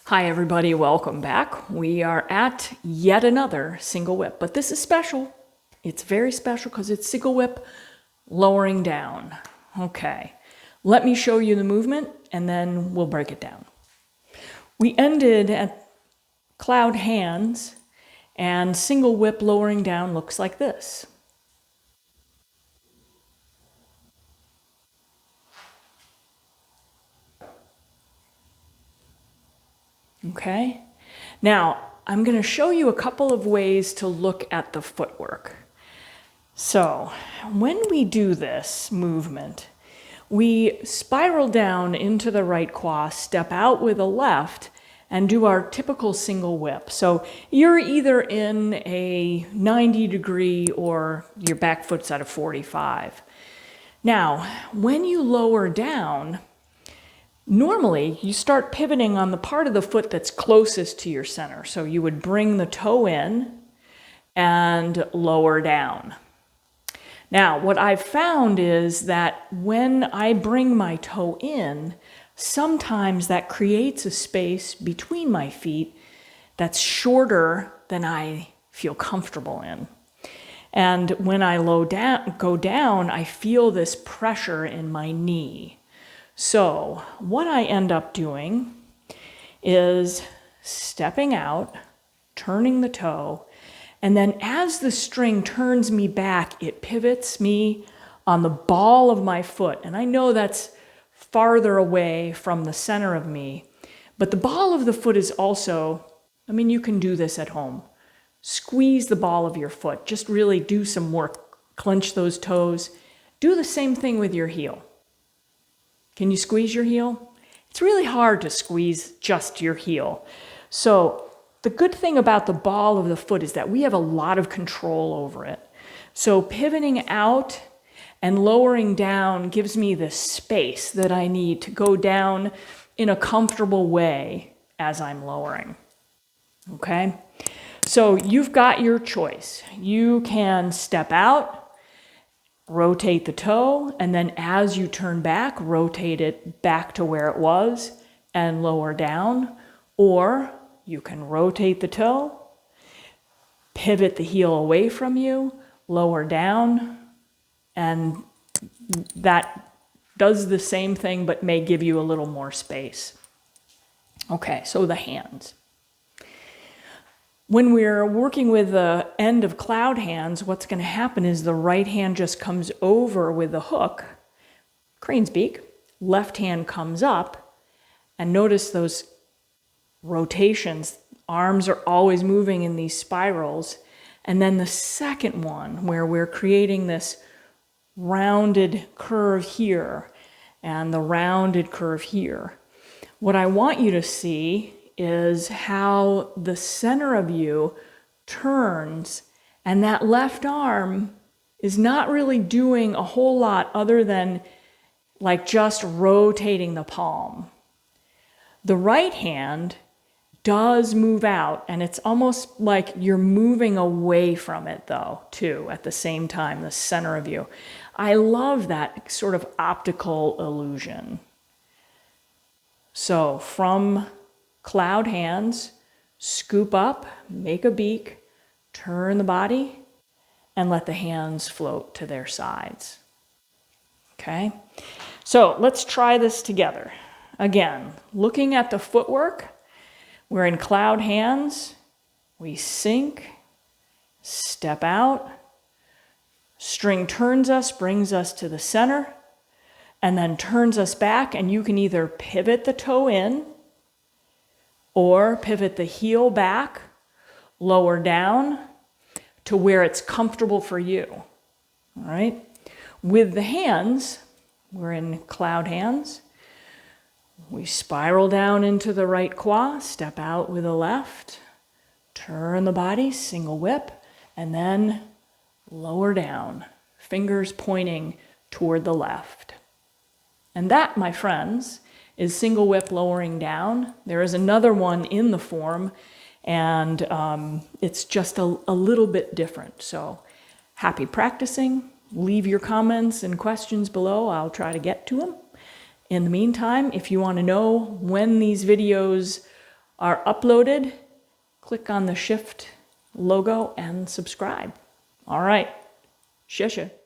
Hi everybody, welcome back. We are at yet another single whip, but this is special. It's very special because it's single whip lowering down. Okay, let me show you the movement and then we'll break it down. We ended at cloud hands and single whip lowering down looks like this. Okay, now I'm going to show you a couple of ways to look at the footwork. So when we do this movement, we spiral down into the right quad, step out with a left, and do our typical single whip. So you're either in a 90-degree or your back foot's at a 45. Now, when you lower down, normally, you start pivoting on the part of the foot that's closest to your center. So you would bring the toe in and lower down. Now, what I've found is that when I bring my toe in, sometimes that creates a space between my feet that's shorter than I feel comfortable in. And when I go down, I feel this pressure in my knee. So what I end up doing is stepping out, turning the toe, and then as the string turns me back, it pivots me on the ball of my foot. And I know that's farther away from the center of me, but the ball of the foot is also, you can do this at home. Squeeze the ball of your foot. Just really do some work. Clench those toes. Do the same thing with your heel. Can you squeeze your heel? It's really hard to squeeze just your heel. So the good thing about the ball of the foot is that we have a lot of control over it. So pivoting out and lowering down gives me the space that I need to go down in a comfortable way as I'm lowering. Okay? So you've got your choice. You can step out, rotate the toe, and then as you turn back, rotate it back to where it was and lower down. Or you can rotate the toe, pivot the heel away from you, lower down, and that does the same thing but may give you a little more space. Okay, so the hands. When we're working with the end of cloud hands, what's going to happen is the right hand just comes over with the hook, crane's beak, left hand comes up, and notice those rotations. Arms are always moving in these spirals. And then the second one, where we're creating this rounded curve here and the rounded curve here. What I want you to see is how the center of you turns, and that left arm is not really doing a whole lot other than like just rotating the palm. The right hand does move out, and it's almost like you're moving away from it though, too, at the same time, the center of you. I love that sort of optical illusion. So from cloud hands, scoop up, make a beak, turn the body, and let the hands float to their sides. Okay? So let's try this together. Again, looking at the footwork, we're in cloud hands, we sink, step out, string turns us, brings us to the center, and then turns us back, and you can either pivot the toe in or pivot the heel back, lower down to where it's comfortable for you. All right? With the hands, we're in cloud hands. We spiral down into the right quad, step out with the left, turn the body, single whip, and then lower down, fingers pointing toward the left. And that, my friends, is single whip lowering down. There is another one in the form, and it's just a little bit different. So happy practicing. Leave your comments and questions below. I'll try to get to them. In the meantime, if you want to know when these videos are uploaded, click on the Shift logo and subscribe. All right. 谢谢。